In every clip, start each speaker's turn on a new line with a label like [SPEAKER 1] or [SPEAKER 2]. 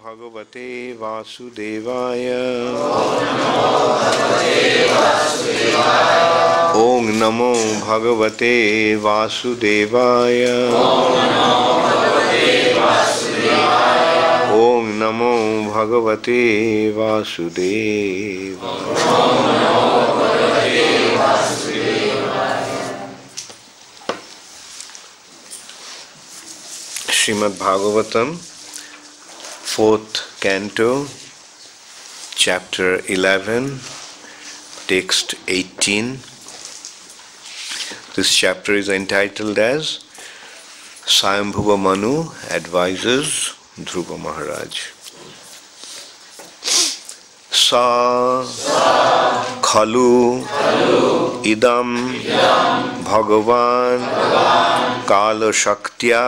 [SPEAKER 1] भगवते वासुदेवाय। ओम नमो भगवते वासुदेवाय। ओम नमो भगवते वासुदेवाय। Shrimad Bhagavatam, 4th canto, chapter 11, text 18. This chapter is entitled as Swayambhuva Manu advises Dhruva Maharaj. Sa khalu idam bhagavan kala shaktya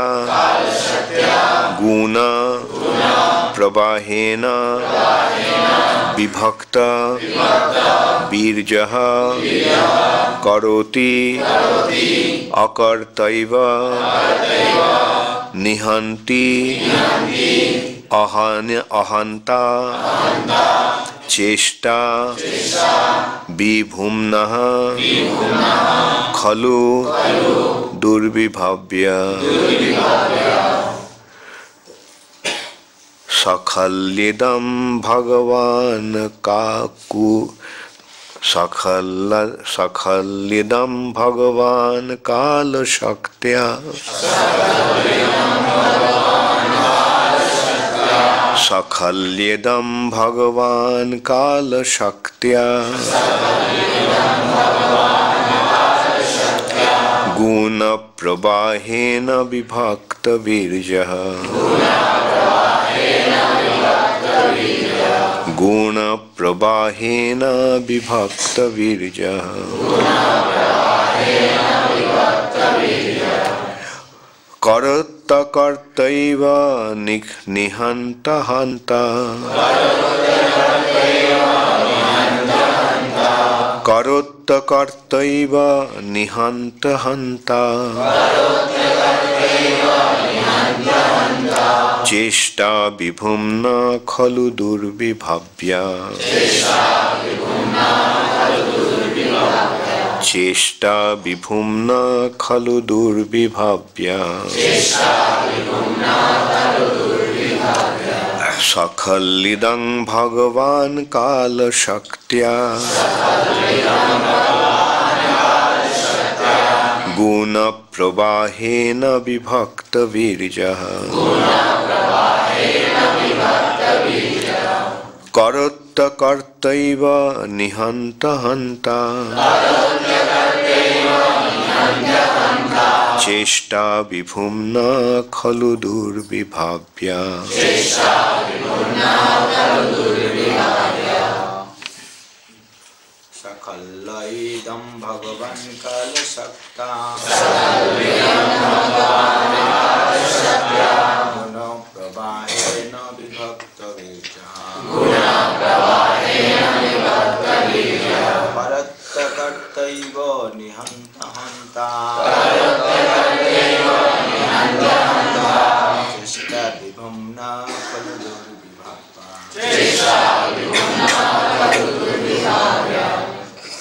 [SPEAKER 1] guna prabhahena vibhakta birjaha karoti akartaiva nihanti ahanta cheshta vibhumnaha khalu durvibhavya sakhalyedam bhagavan kaku sakhalyedam bhagavan kala shaktya sakhalyedam bhagavan kala shaktya guna prabhahena vibhakta virjaha guna prabhahena vibhakta virjaha karata kartaiva nihanta hanta karata kartaiva nihanta hanta cheshta vibhumna khalu durvibhavya cheshta vibhumna khalu durvibhavya sakhalidam bhagavan kala shaktya guna prabhahena vibhakta virjaha karata kartaiva nihanta hanta cheshta vibhumna khalu durvibhavya
[SPEAKER 2] sakhalyedam bhagavan kala shakta guna prabhahena vibhakta virjaha karata kartaiva nihanta hanta cheshta vibhumna khalu durvibhavya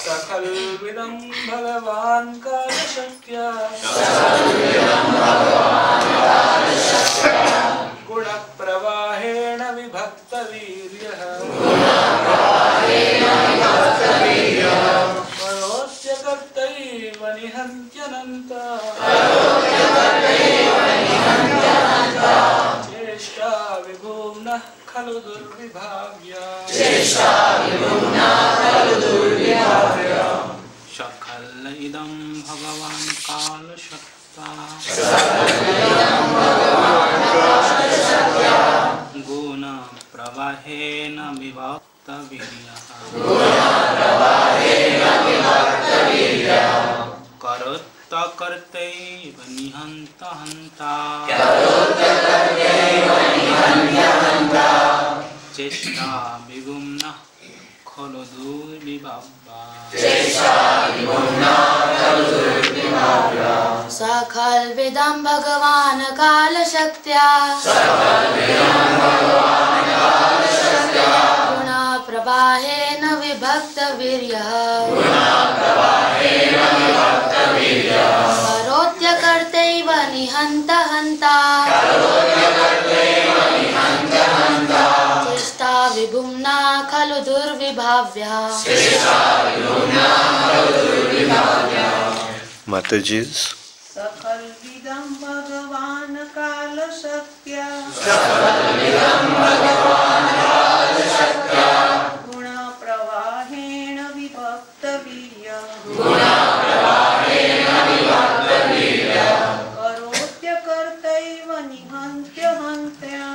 [SPEAKER 2] sakhalyedam bhagavan kala shaktya guna prabhahena vibhakta virjaha karotya kartaiva nihantyananta cheshta vibhumna khalu durvibhavya sakhalyedam bhagavan kala shakta guna prabhahena vibhakta virjaha karota kartaiva nihanta hanta cheshta vibhumna khalu durvibhavya
[SPEAKER 3] sakhalvedam bhagavan kala shaktya विभक्तवीर्यः करोत्यकर्तैव निहन्ता हन्ता चेष्टा विभुम्ना खलु दुर्विभाव्यः
[SPEAKER 1] Mataji's
[SPEAKER 4] सकल विदं भगवान काल शक्त्या गुण प्रवाहेण विभक्त वीर्य करोत्य कर्तैव निहन्त्य हन्त्या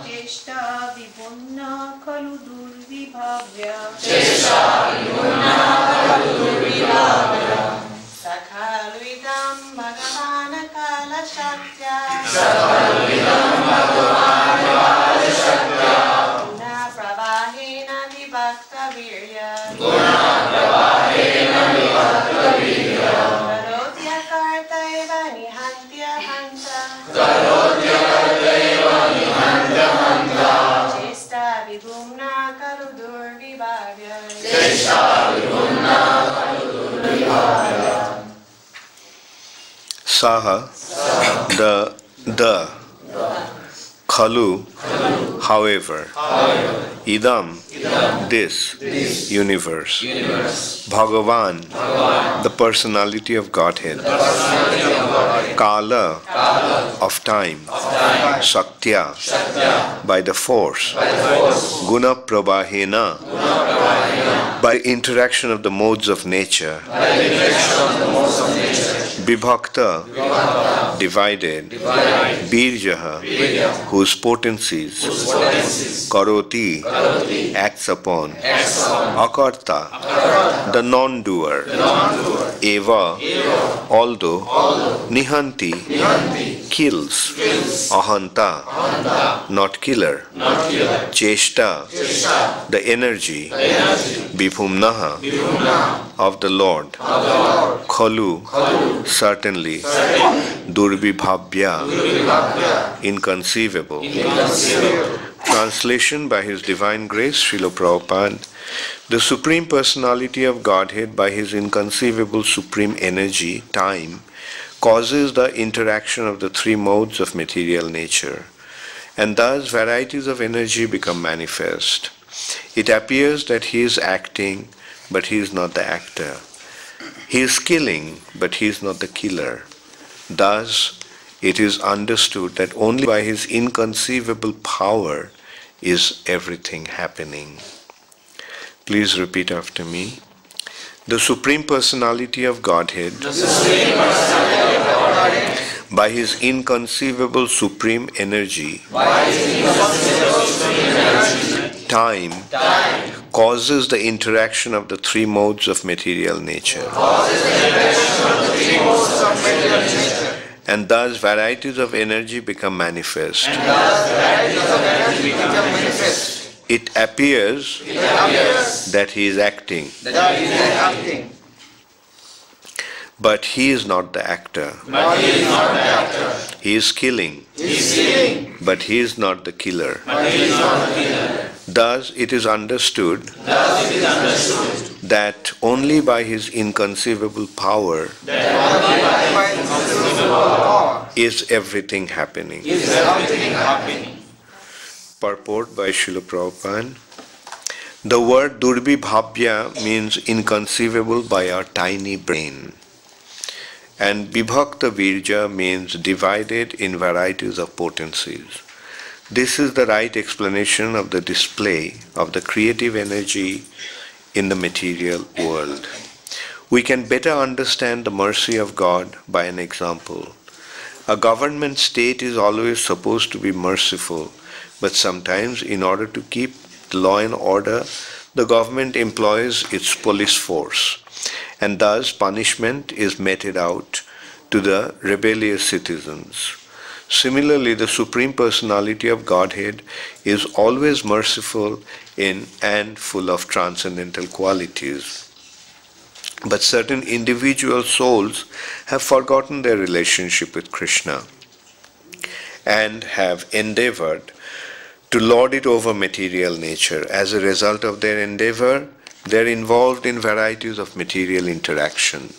[SPEAKER 4] चेष्टा विभुम्ना खलु दुर्विभाव्या सकलविदं भगवान् कालशक्त्या गुणप्रवाहेण विभक्तवीर्य करोत्य कर्तैव निहन्त्य हन्ता चेष्टा विभुम्ना खलु दुर्विभाव्य
[SPEAKER 1] Saha, the, Khalu, however, Idam, this, universe, Bhagavan, the personality of Godhead, Kala, of time, Saktya, by the force, Guna Prabhahena, by interaction of the modes of nature, Vibhakta, divided, Birjaha, whose potencies, Karoti, acts upon, Akarta, the non-doer, Eva, although, Nihanti, kills, Ahanta, not killer, Cheshta, the energy, Vibhumnaha, of the Lord, Khalu, certainly, Durvibhavya, inconceivable. Translation by His Divine Grace, Srila Prabhupada. The Supreme Personality of Godhead, by His inconceivable supreme energy, time, causes the interaction of the three modes of material nature, and thus varieties of energy become manifest. It appears that He is acting, but He is not the actor. He is killing, but He is not the killer. Thus, it is understood that only by His inconceivable power is everything happening. Please repeat after me. The Supreme Personality of Godhead, by His inconceivable supreme energy, time, causes the interaction of the three modes of material nature. And thus varieties of energy become manifest. It appears that He is acting. But He is not the actor. He is killing. But He is not the killer. Thus it is understood that only by His inconceivable power is everything happening. Purport by Srila Prabhupada. The word Durvibhavya means inconceivable by our tiny brain. And Vibhakta Virja means divided in varieties of potencies. This is the right explanation of the display of the creative energy in the material world. We can better understand the mercy of God by an example. A government state is always supposed to be merciful, but sometimes in order to keep law and order, the government employs its police force, and thus punishment is meted out to the rebellious citizens. Similarly, the Supreme Personality of Godhead is always merciful and full of transcendental qualities. But certain individual souls have forgotten their relationship with Krishna and have endeavored to lord it over material nature. As a result of their endeavor, they are involved in varieties of material interaction.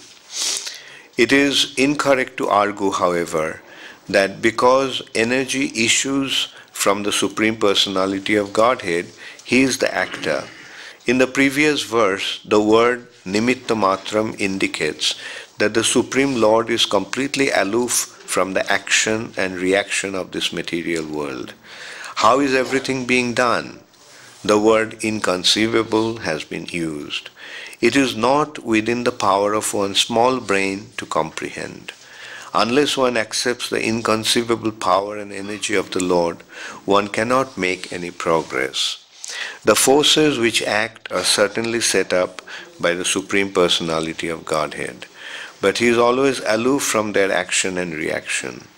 [SPEAKER 1] It is incorrect to argue, however, that because energy issues from the Supreme Personality of Godhead, He is the actor. In the previous verse, the word nimitta matram indicates that the Supreme Lord is completely aloof from the action and reaction of this material world. How is everything being done? The word inconceivable has been used. It is not within the power of one's small brain to comprehend. Unless one accepts the inconceivable power and energy of the Lord, one cannot make any progress. The forces which act are certainly set up by the Supreme Personality of Godhead, but He is always aloof from their action and reaction.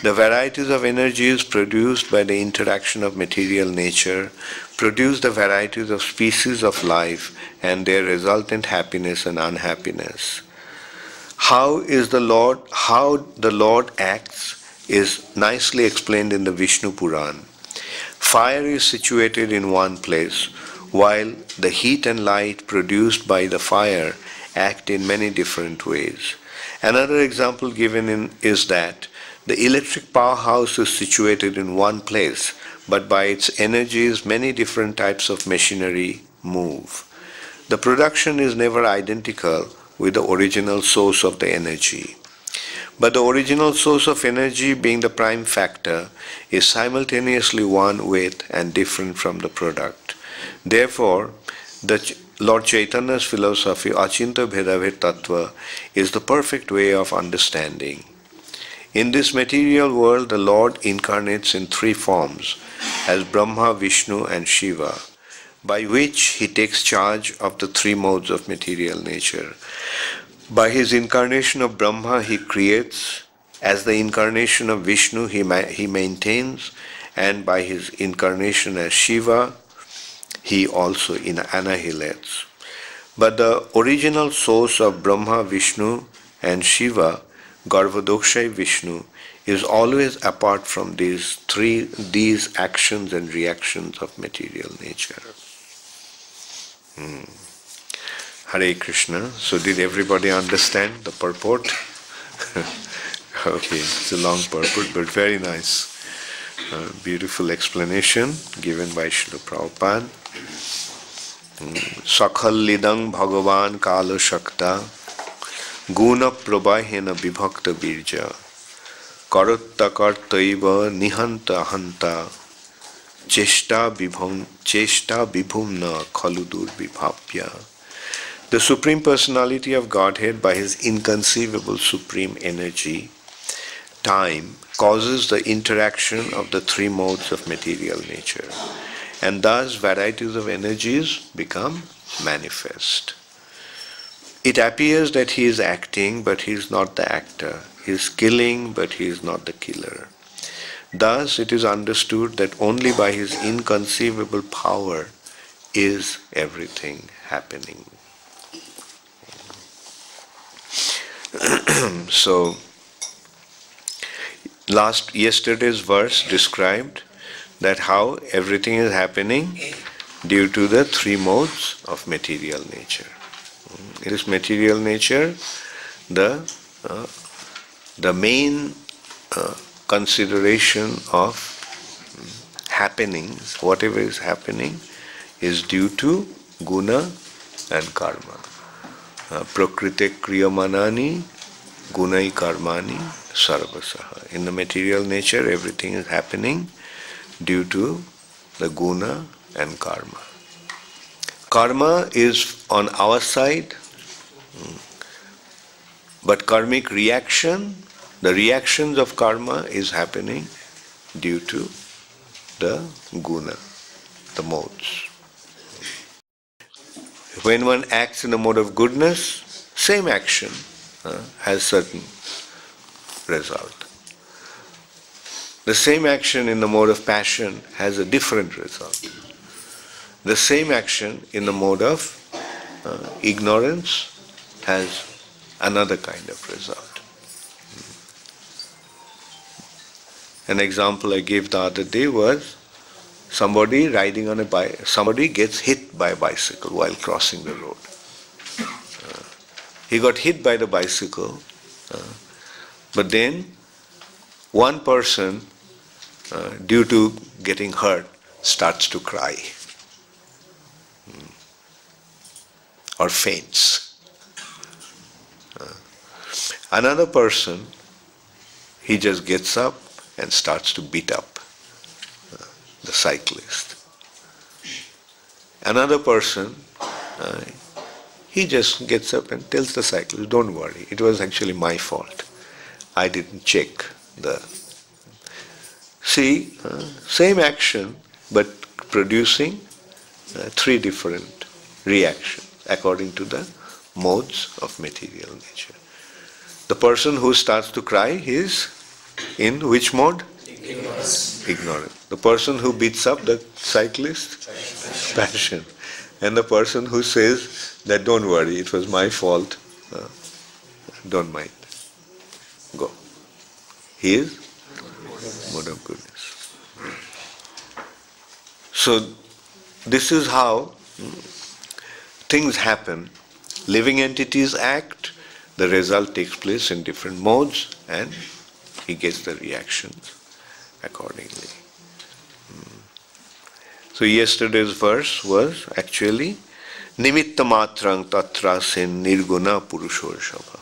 [SPEAKER 1] The varieties of energies produced by the interaction of material nature produce the varieties of species of life and their resultant happiness and unhappiness. How the Lord acts is nicely explained in the Vishnu Puran. Fire is situated in one place, while the heat and light produced by the fire act in many different ways. Another example given is that the electric powerhouse is situated in one place, but by its energies many different types of machinery move. The production is never identical with the original source of the energy. But the original source of energy, being the prime factor, is simultaneously one with and different from the product. Therefore, the Lord Chaitanya's philosophy, Achinta Bhedabhed Tattva, is the perfect way of understanding. In this material world, the Lord incarnates in three forms, as Brahma, Vishnu and Shiva, by which He takes charge of the three modes of material nature. By His incarnation of Brahma, He creates. As the incarnation of Vishnu, He maintains. And by His incarnation as Shiva, He also annihilates. But the original source of Brahma, Vishnu and Shiva, Garbhodakshai Vishnu, is always apart from these actions and reactions of material nature. Hare Krishna. So did everybody understand the purport? Okay, it's a long purport, but very nice. Beautiful explanation given by Srila Prabhupada. Sakhal lidang bhagavan kala shakta guna prabhahena vibhakta virja karatta kartaiva nihanta hanta cheshta vibhumna khaludur vibhavya. The Supreme Personality of Godhead, by His inconceivable supreme energy, time, causes the interaction of the three modes of material nature, and thus varieties of energies become manifest. It appears that He is acting, but He is not the actor. He is killing, but He is not the killer. Thus, it is understood that only by His inconceivable power is everything happening. So, yesterday's verse described that how everything is happening due to the three modes of material nature. It is material nature, the main consideration of happenings, whatever is happening, is due to guna and karma. Prakrite kriyamanani gunai karmani sarvasaha. In the material nature, everything is happening due to the guna and karma. Karma is on our side, but karmic reaction, the reactions of karma is happening due to the guna, the modes. When one acts in the mode of goodness, same action has certain result. The same action in the mode of passion has a different result. The same action in the mode of ignorance has another kind of result. An example I gave the other day was somebody riding on a bike, somebody gets hit by a bicycle while crossing the road. He got hit by the bicycle, but then one person, due to getting hurt, starts to cry or faints. Another person, he just gets up and starts to beat up the cyclist. Another person, he just gets up and tells the cyclist, don't worry, it was actually my fault. I didn't check the... See, same action, but producing three different reactions according to the modes of material nature. The person who starts to cry is in which mode? Ignorant. The person who beats up the cyclist? Passion. And the person who says that don't worry, it was my fault, don't mind. Go. He is mode of goodness. So this is how things happen. Living entities act, the result takes place in different modes, and he gets the reactions accordingly. So yesterday's verse was actually Nimitta matrang tatra sin nirguna purushorshabha.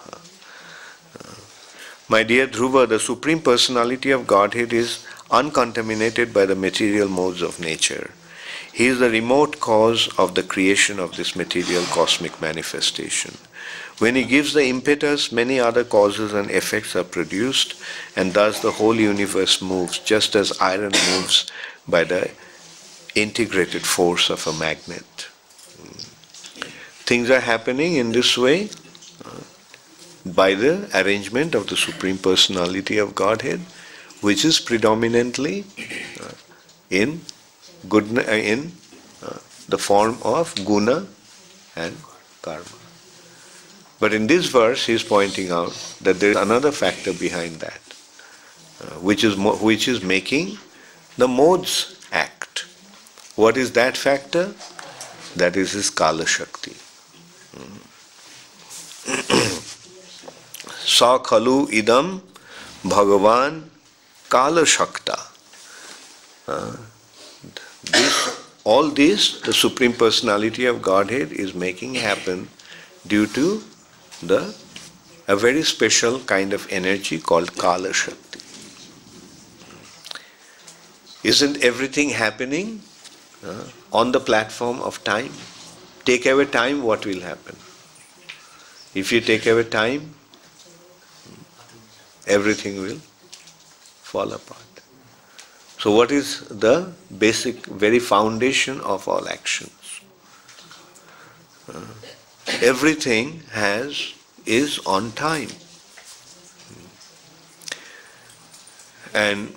[SPEAKER 1] My dear Dhruva, the Supreme Personality of Godhead is uncontaminated by the material modes of nature. He is the remote cause of the creation of this material cosmic manifestation. When he gives the impetus, many other causes and effects are produced, and thus the whole universe moves, just as iron moves by the integrated force of a magnet. Things are happening in this way by the arrangement of the Supreme Personality of Godhead, which is predominantly in the form of guna and karma. But in this verse, he is pointing out that there is another factor behind that, which is making the modes act. What is that factor? That is his Kala Shakti. Sa khalu idam bhagavan Kala Shakta. All this, the Supreme Personality of Godhead is making happen due to a very special kind of energy called Kala Shakti. Isn't everything happening on the platform of time? Take away time, what will happen? If you take away time, everything will fall apart. So what is the basic, very foundation of all actions? Everything is on time. And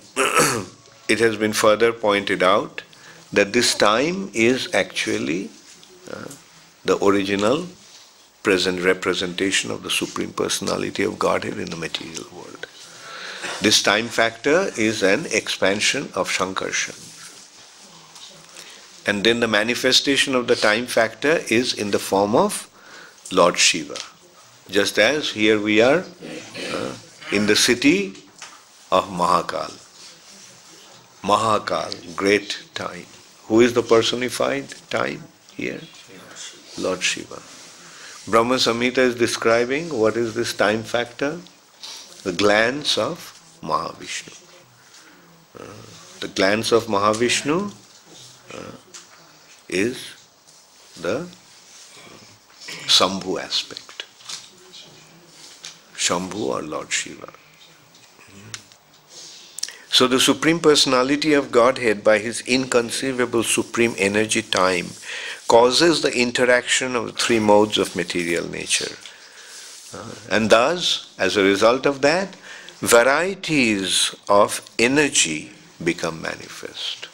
[SPEAKER 1] it has been further pointed out that this time is actually the original present representation of the Supreme Personality of Godhead in the material world. This time factor is an expansion of Shankarshan. And then the manifestation of the time factor is in the form of Lord Shiva. Just as here we are in the city of Mahakal. Mahakal, great time. Who is the personified time here? Lord Shiva. Brahma Samhita is describing what is this time factor? The glance of Mahavishnu. The glance of Mahavishnu is the Shambhu aspect. Shambhu or Lord Shiva. So the Supreme Personality of Godhead, by his inconceivable supreme energy time, causes the interaction of the three modes of material nature. And thus, as a result of that, varieties of energy become manifest.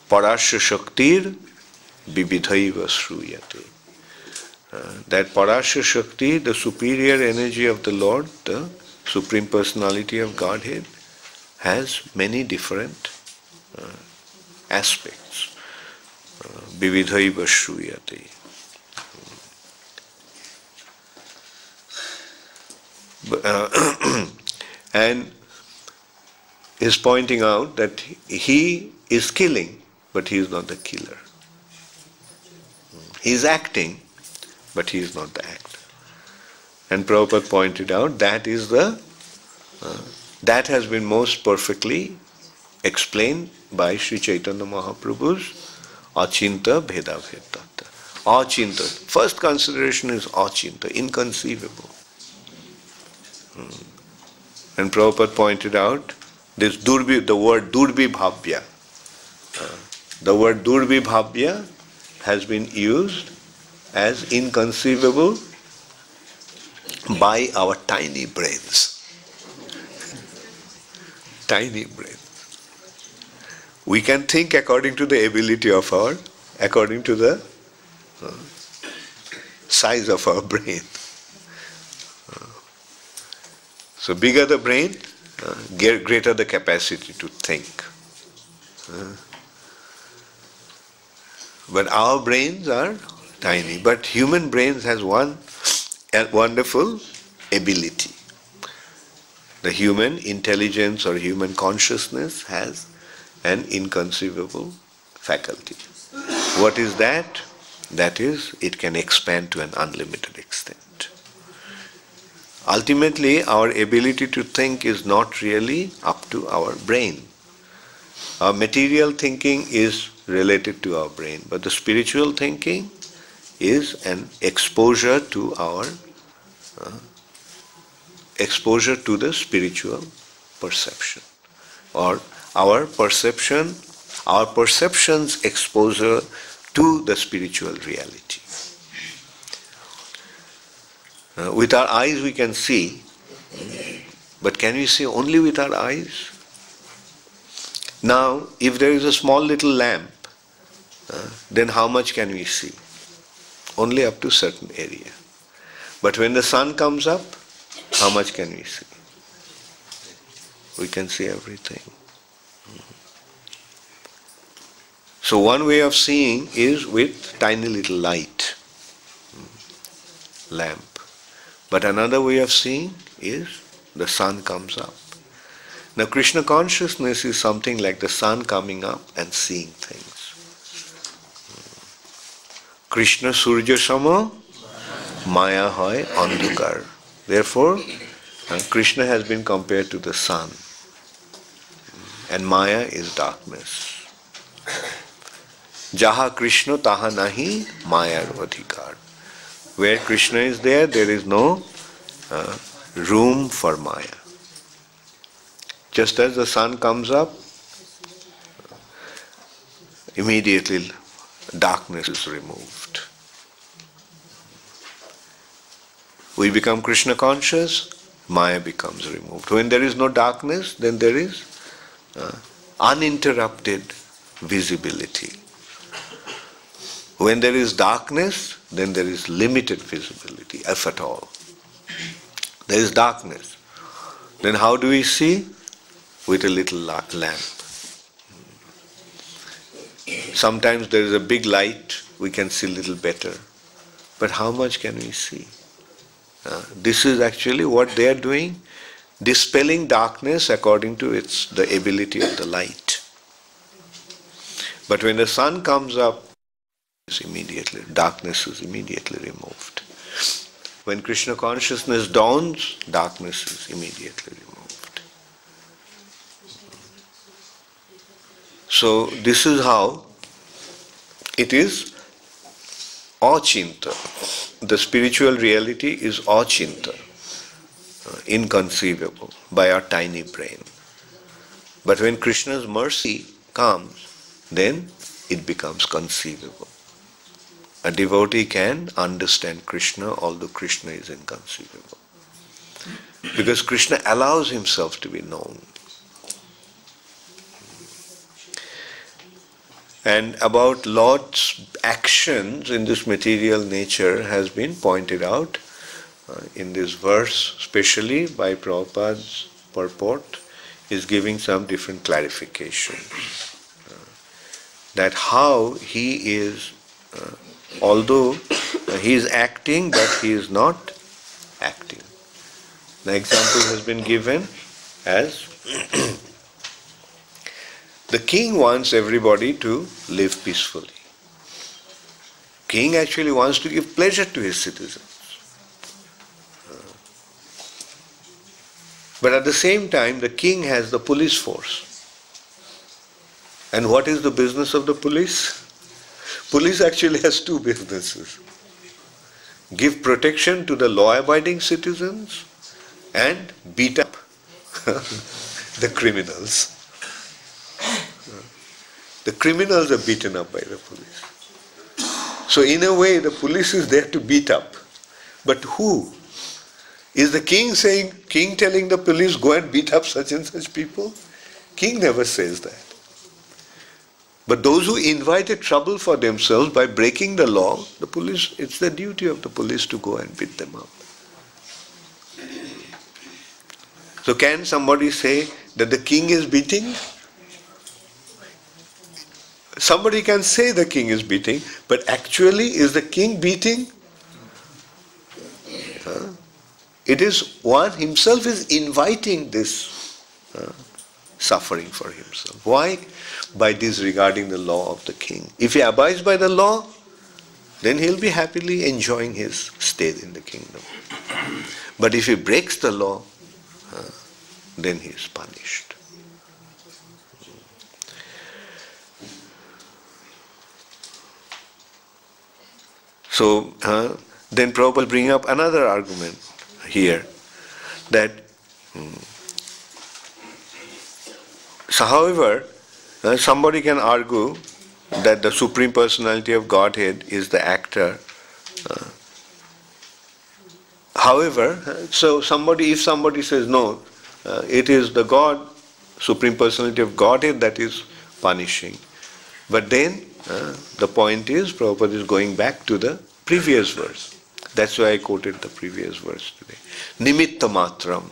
[SPEAKER 1] Parasya Shaktir Bibidhaiva Shruyate. That Parasya Shakti, the superior energy of the Lord, the Supreme Personality of Godhead, has many different aspects. Vividhaiva shruyate. And is pointing out that he is killing, but he is not the killer. He is acting, but he is not the actor. And Prabhupada pointed out that is that has been most perfectly explained by Sri Chaitanya Mahaprabhu's Achinta Bheda Bhedata. Achinta. First consideration is Achinta, inconceivable. And Prabhupada pointed out this the word Durbibhavya. The word Durbibhavya has been used as inconceivable by our tiny brains. Tiny brains. We can think according to the ability of according to the size of our brain. So bigger the brain, greater the capacity to think. But our brains are tiny. But human brains has one wonderful ability. The human intelligence or human consciousness has an inconceivable faculty. What is that? That is, it can expand to an unlimited extent. Ultimately, our ability to think is not really up to our brain. Our material thinking is related to our brain, but the spiritual thinking is an exposure to exposure to the spiritual perception, or our perception's exposure to the spiritual reality. With our eyes we can see, but can we see only with our eyes? Now, if there is a small little lamp, then how much can we see? Only up to certain area. But when the sun comes up, how much can we see? We can see everything. So one way of seeing is with tiny little light, lamp. But another way of seeing is the sun comes up. Now Krishna consciousness is something like the sun coming up and seeing things. Krishna Surya Sama, Maya hoy Andhukar. Therefore, Krishna has been compared to the sun. And Maya is darkness. Jaha Krishna taha nahi Mayar adhikar. Where Krishna is there is no room for Maya. Just as the sun comes up, immediately darkness is removed. We become Krishna conscious, Maya becomes removed. When there is no darkness, then there is uninterrupted visibility. When there is darkness, then there is limited visibility, if at all. There is darkness. Then how do we see? With a little lamp. Sometimes there is a big light, we can see a little better. But how much can we see? This is actually what they are doing, dispelling darkness according to the ability of the light. But when the sun comes up, darkness is immediately removed. When Krishna consciousness dawns, darkness is immediately removed. So this is how it is achinta. The spiritual reality is achinta, inconceivable by our tiny brain. But when Krishna's mercy comes, then it becomes conceivable. A devotee can understand Krishna, although Krishna is inconceivable. Because Krishna allows himself to be known. And about Lord's actions in this material nature has been pointed out in this verse, especially by Prabhupada's purport, is giving some different clarifications. that how he is, although he is acting, but he is not acting. The example has been given as the king wants everybody to live peacefully. King actually wants to give pleasure to his citizens. But at the same time, the king has the police force. And what is the business of the police? Police actually has two businesses. Give protection to the law-abiding citizens and beat up the criminals. The criminals are beaten up by the police. So in a way, the police is there to beat up. But who? Is the king telling the police, go and beat up such and such people? King never says that. But those who invited trouble for themselves by breaking the law, the police, it's the duty of the police to go and beat them up. So can somebody say that the king is beating? Somebody can say the king is beating, but actually is the king beating? It is one himself is inviting this suffering for himself. Why? By disregarding the law of the king. If he abides by the law, then he'll be happily enjoying his stay in the kingdom. But if he breaks the law, then he is punished. So, then Prabhupada will bring up another argument here, that so however, somebody can argue that the Supreme Personality of Godhead is the actor. However, so if somebody says no, it is the God, Supreme Personality of Godhead that is punishing. But then the point is, Prabhupada is going back to the previous verse. That's why I quoted the previous verse today. Nimitta matram.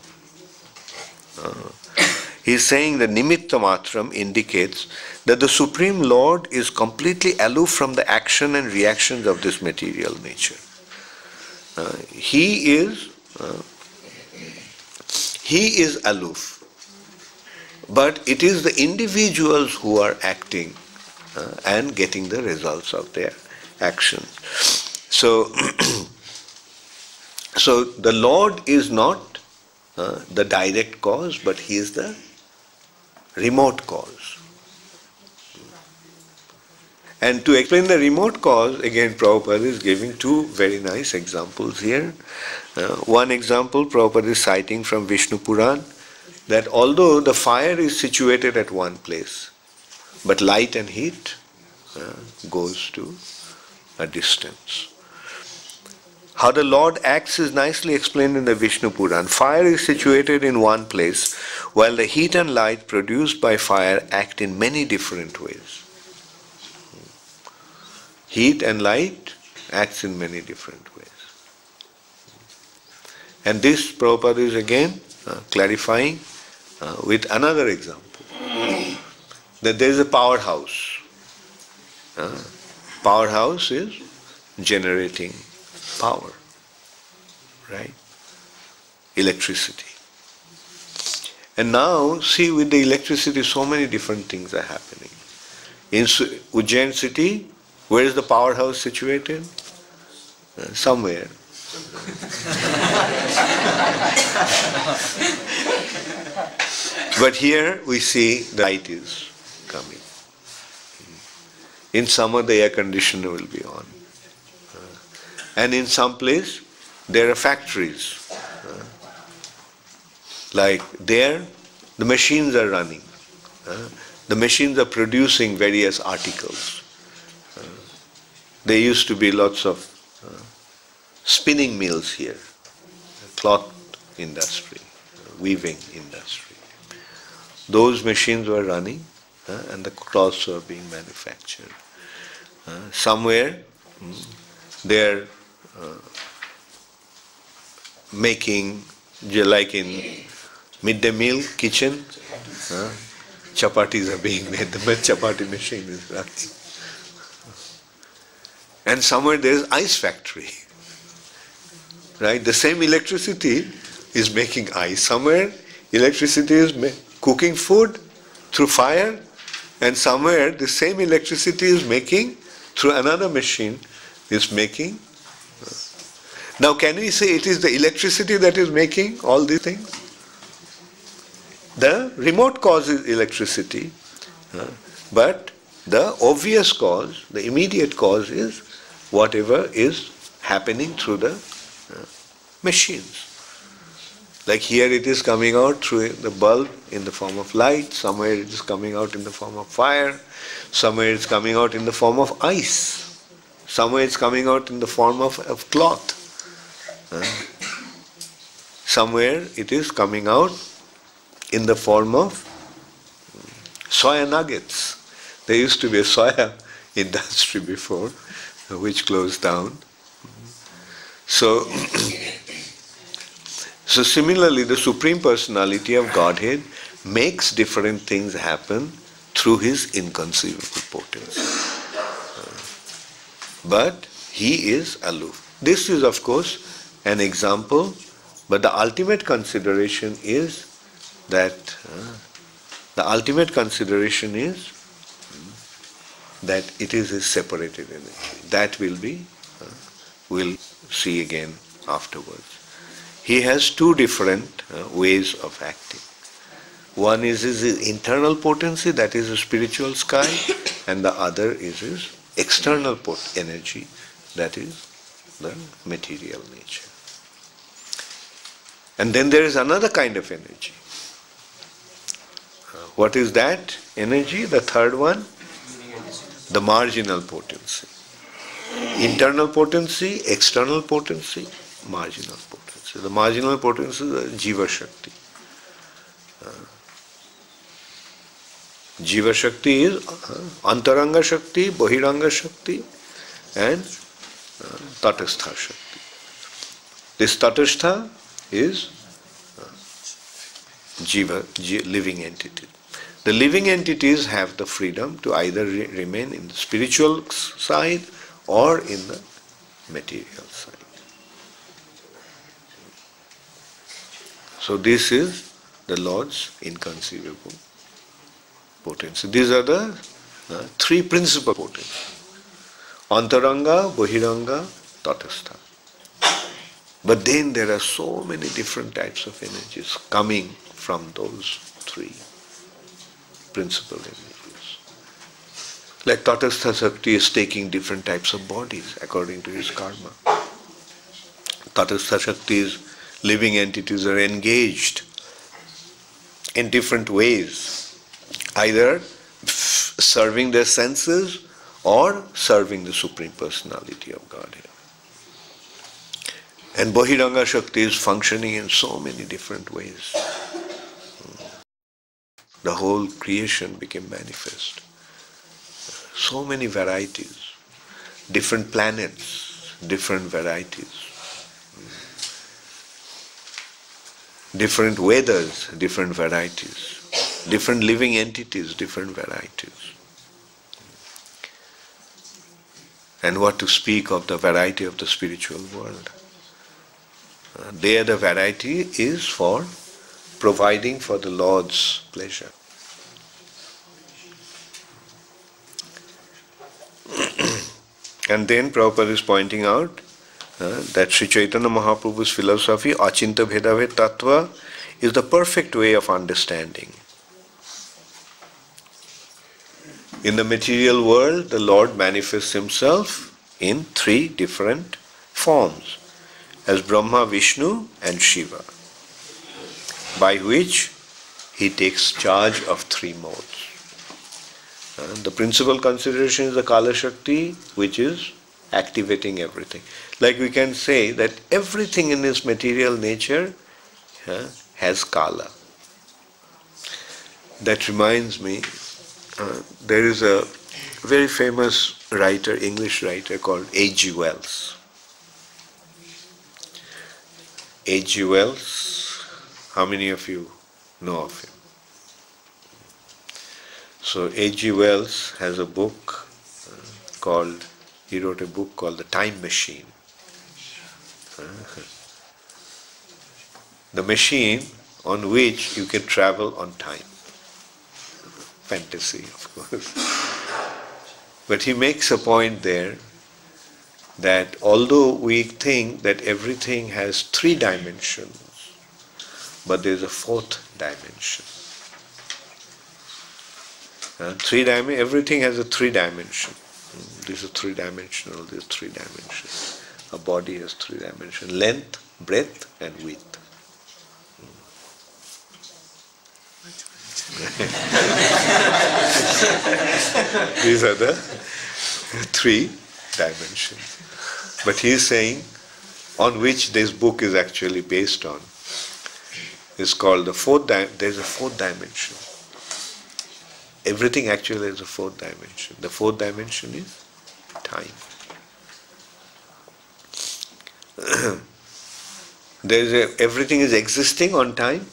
[SPEAKER 1] He's saying that nimitta matram indicates that the Supreme Lord is completely aloof from the action and reactions of this material nature. He is aloof. But it is the individuals who are acting and getting the results of their actions. So, so the Lord is not the direct cause, but He is the remote cause. And to explain the remote cause, again Prabhupada is giving two very nice examples here. One example Prabhupada is citing from Vishnu Puran, that although the fire is situated at one place, but light and heat goes to a distance. How the Lord acts is nicely explained in the Vishnu Puran. Fire is situated in one place, while the heat and light produced by fire act in many different ways. Heat and light acts in many different ways. And this Prabhupada is again clarifying with another example. That there is a powerhouse. Powerhouse is generating power, right? Electricity. And now, see, with the electricity, so many different things are happening. In Ujjain city, where is the powerhouse situated? Somewhere. But here we see the light is coming. In summer, the air conditioner will be on. And in some place, there are factories. Like there, the machines are running. The machines are producing various articles. There used to be lots of spinning mills here, cloth industry, weaving industry. Those machines were running and the cloths were being manufactured. Somewhere they're making, like in midday meal kitchen, chapatis are being made, the chapati machine is running. And somewhere there is ice factory. Right? The same electricity is making ice. Somewhere electricity is cooking food through fire, and somewhere the same electricity is making through another machine is making. Now can we say it is the electricity that is making all these things? The remote cause is electricity, but the obvious cause, the immediate cause is whatever is happening through the machines. Like here it is coming out through the bulb in the form of light, somewhere it is coming out in the form of fire, somewhere it's coming out in the form of ice, somewhere it's coming out in the form of cloth, somewhere it is coming out in the form of soya nuggets. There used to be a soya industry before, which closed down. So similarly, the Supreme Personality of Godhead makes different things happen through His inconceivable potency. But He is aloof. This is, of course, an example, but the ultimate consideration is that it is a separated energy. That we'll see again afterwards. He has two different ways of acting. One is his internal potency, that is a spiritual sky, and the other is his external energy, that is the material nature. And then there is another kind of energy. What is that energy? The third one? The marginal potency. Internal potency, external potency, marginal potency. The marginal potency is Jiva Shakti. Jiva Shakti is Antaranga Shakti, Bahiranga Shakti, and Tatastha Shakti. This Tatastha is Jiva, living entity. The living entities have the freedom to either remain in the spiritual side or in the material side. So this is the Lord's inconceivable potency. These are the three principal potencies. Antaranga, Bahiranga, Tatastha. But then there are so many different types of energies coming from those three principal energies. Like Tatastha Shakti is taking different types of bodies according to his karma. Tatastha Shakti's living entities are engaged in different ways, either serving their senses or serving the Supreme Personality of Godhead. And Bahiranga Shakti is functioning in so many different ways. The whole creation became manifest. So many varieties, different planets, different varieties, different weathers, different varieties, different living entities, different varieties. And what to speak of the variety of the spiritual world. There the variety is for providing for the Lord's pleasure. And then Prabhupada is pointing out that Sri Chaitanya Mahaprabhu's philosophy, Achinta Bhedabhed Tattva, is the perfect way of understanding. In the material world, the Lord manifests Himself in three different forms, as Brahma, Vishnu and Shiva, by which He takes charge of three modes. The principal consideration is the Kala Shakti, which is activating everything. Like we can say that everything in this material nature has Kala. That reminds me, there is a very famous writer, English writer called A.G. Wells. A.G. Wells, how many of you know of him? So H.G. Wells has a book he wrote a book called The Time Machine. The machine on which you can travel on time. Fantasy, of course. But he makes a point there that although we think that everything has 3 dimensions, but there's a 4th dimension. Everything has a 3 dimension. This is 3-dimensional, this is 3 dimensions. A body has 3 dimensions: length, breadth, and width. These are the 3 dimensions. But he is saying, on which this book is actually based on, is called the 4th dimension. There's a 4th dimension. Everything actually has a 4th dimension. The 4th dimension is time. Everything is existing on time,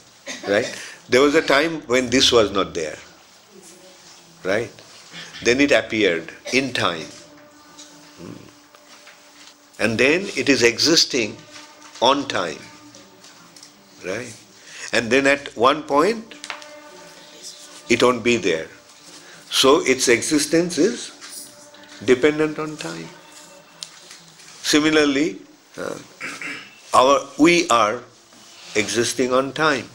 [SPEAKER 1] right? There was a time when this was not there, right? Then it appeared in time. And then it is existing on time, right? And then at one point, it won't be there. So its existence is dependent on time. Similarly, we are existing on time.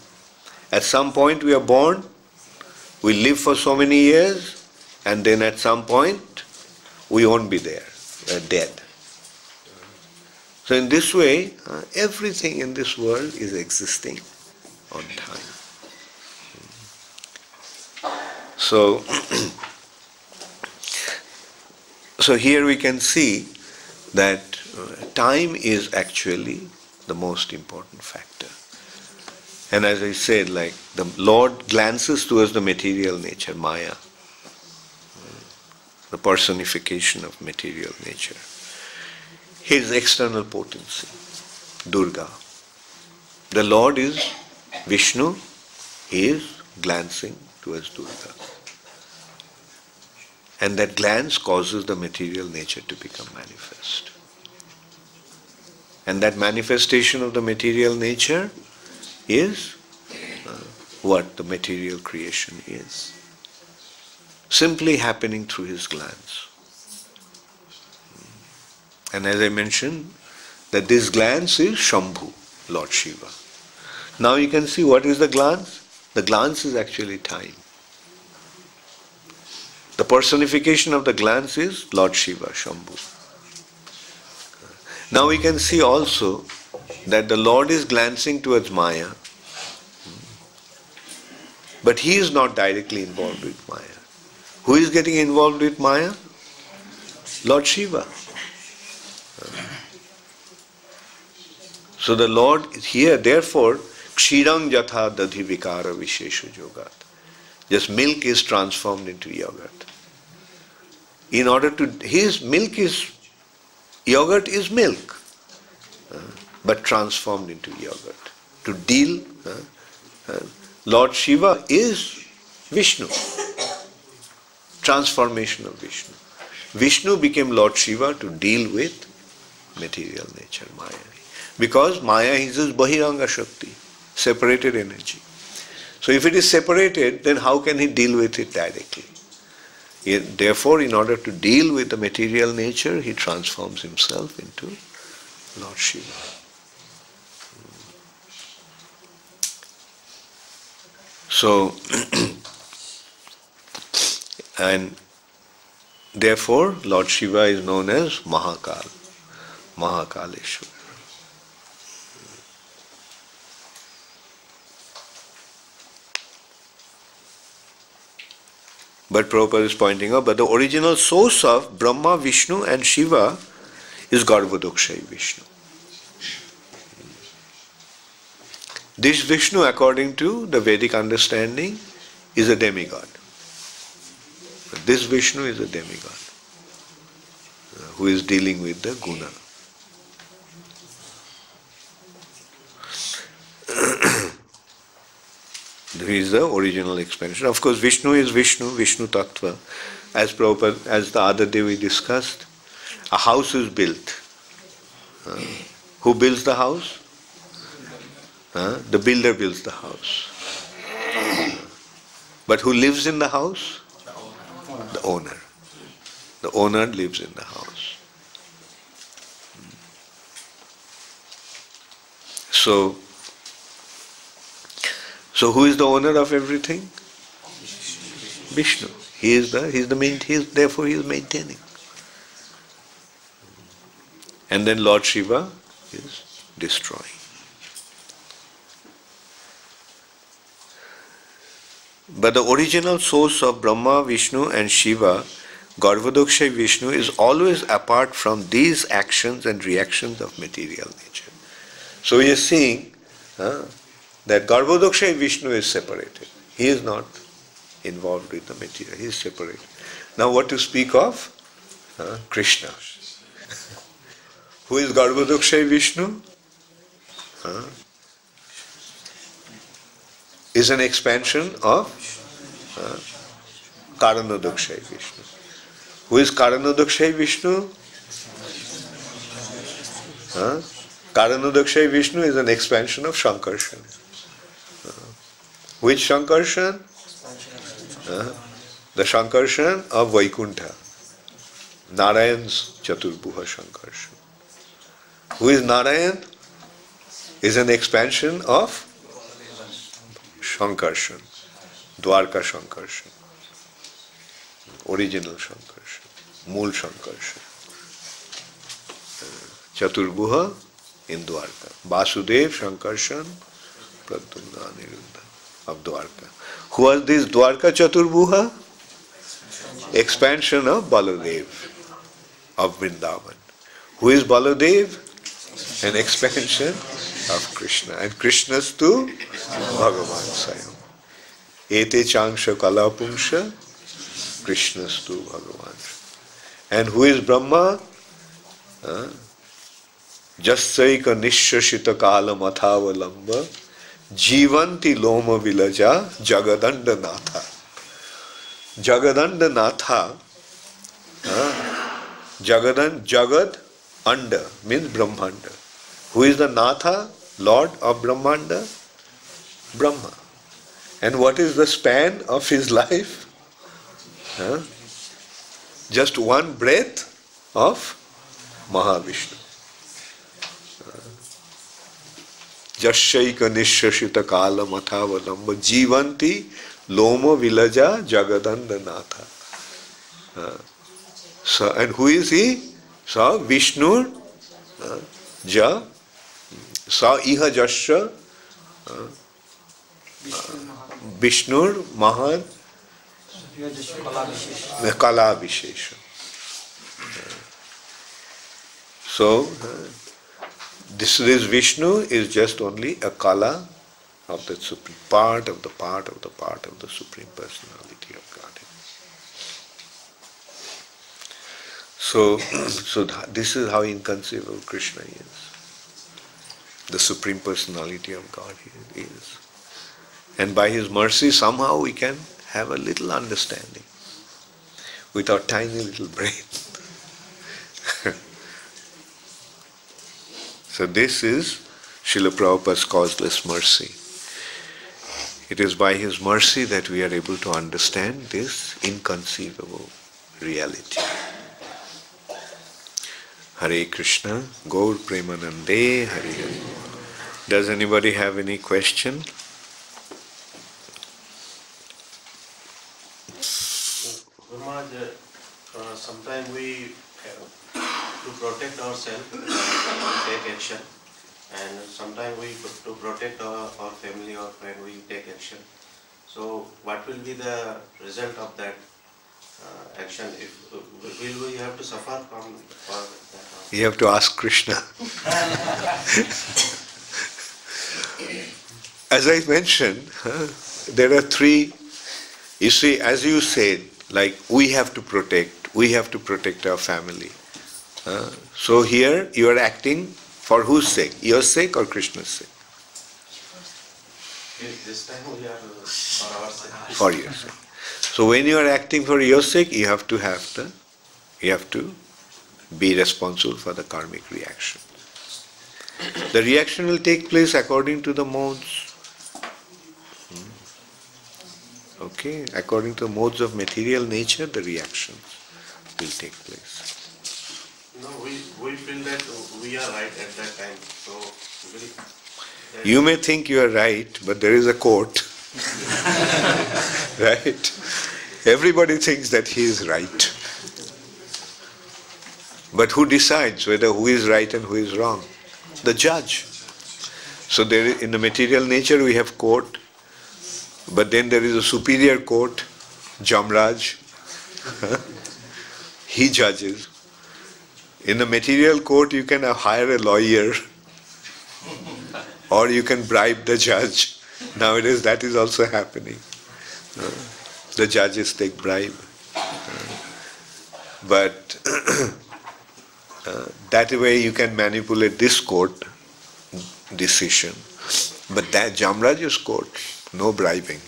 [SPEAKER 1] At some point we are born, we live for so many years, and then at some point we won't be there, we are dead. So in this way, everything in this world is existing on time. So, so here we can see that time is actually the most important factor. And as I said, like the Lord glances towards the material nature, Maya, the personification of material nature. His external potency, Durga. The Lord is Vishnu, he is glancing towards Durga. And that glance causes the material nature to become manifest. And that manifestation of the material nature is what the material creation is. Simply happening through his glance. And as I mentioned, that this glance is Shambhu, Lord Shiva. Now you can see what is the glance? The glance is actually time. The personification of the glance is Lord Shiva, Shambhu. Now we can see also that the Lord is glancing towards Maya, but he is not directly involved with Maya. Who is getting involved with Maya? Lord Shiva. So the Lord here, therefore, Kshirang Jatha Dadhi Vikara Vishesha Jogat. Just milk is transformed into yogurt. In order to, yogurt is milk, but transformed into yogurt. To deal, Lord Shiva is Vishnu. Transformation of Vishnu. Vishnu became Lord Shiva to deal with material nature, Maya. Because Maya is his Bahiranga Shakti, separated energy. So if it is separated, then how can he deal with it directly? Therefore, in order to deal with the material nature, he transforms himself into Lord Shiva. So, and therefore, Lord Shiva is known as Mahakal, Mahakaleshwar. But Prabhupada is pointing out, but the original source of Brahma, Vishnu and Shiva is Garbhodakshayi Vishnu. This Vishnu, according to the Vedic understanding, is a demigod. This Vishnu is a demigod who is dealing with the guna. he is the original expansion. Of course, Vishnu is Vishnu, Vishnu Tattva. As Prabhupada, as the other day we discussed, a house is built. Who builds the house? The builder builds the house. But who lives in the house? The owner. The owner lives in the house. So who is the owner of everything? Vishnu. Therefore he is maintaining. And then Lord Shiva is destroying. But the original source of Brahma, Vishnu and Shiva, Garbhodakshay Vishnu, is always apart from these actions and reactions of material nature. So we are seeing that Garbhodakshay Vishnu is separated. He is not involved with the material. He is separated. Now what to speak of? Krishna. Who is Garbhodakshay Vishnu? Is an expansion of Karanodakshay Vishnu. Who is Karanodakshay Vishnu? Karanodakshay Vishnu is an expansion of Shankarshan. Which Shankarshan? The Shankarshan of Vaikuntha. Narayan's Chaturbuha Shankarshan. Who is Narayan? Is an expansion of Shankarshan, Dwarka Shankarshan, original Shankarshan, Mool Shankarshan. Chaturbuha in Dwarka. Vasudev Shankarshan, Pradyumna Aniruddha of Dwarka. Who was this Dwarka Chaturbuha? Expansion of Baladev of Vrindavan. Who is Baladev? An expansion of Krishna. And Krishna's to Bhagavan Sayam. Ete Changsha Kalapumsha, Krishna's to Bhagavan. And who is Brahma? Jasaika Nishashita Kala Mathavalamba, Jivanti Loma Vilaja, Jagadanda Natha. Jagadanda Natha, Jagad Anda means Brahmanda. Who is the Natha, Lord of Brahmanda? Brahma. And what is the span of his life? Just one breath of Mahavishnu. Jashaika Nishashita Kala Mathavalamba Jivanti Loma Vilaja Jagadanda Natha. So, and who is he? So Vishnu Ja Sa Iha Jasya Vishnu Mahan Kala Vishesha. So this Vishnu is just only a kala of the supreme part of the Supreme Personality of Godhead. So this is how inconceivable Krishna is. The Supreme Personality of Godhead is. And by His mercy somehow we can have a little understanding with our tiny little brain. So this is Srila Prabhupada's causeless mercy. It is by His mercy that we are able to understand this inconceivable reality. Hare Krishna, Gaur Premanande, Hare Hare. Does anybody have any question?
[SPEAKER 5] Sometimes we, to protect ourselves, take action, and sometimes we, to protect our family or friend, we take action. So, what will be the result of that action? Will we have to suffer from that?
[SPEAKER 1] You have to ask Krishna. As I mentioned, there are three. You see, as you said, like we have to protect our family. So here you are acting for whose sake? Your sake or Krishna's sake?
[SPEAKER 5] This time we are for ourselves.
[SPEAKER 1] For yourself. So when you are acting for your sake, you have to be responsible for the karmic reaction. The reaction will take place according to the modes. Okay, according to the modes of material nature, the reactions will take place.
[SPEAKER 5] No, we feel that we are right at that time. So
[SPEAKER 1] you may think you are right, but there is a court. Right? Everybody thinks that he is right. But who decides whether who is right and who is wrong? The judge. So in the material nature we have court, but then there is a superior court, Jamraj. He judges. In the material court you can hire a lawyer or you can bribe the judge. Nowadays that is also happening. The judges take bribe. But that way you can manipulate this court decision. But that Jamraj's court, no bribing.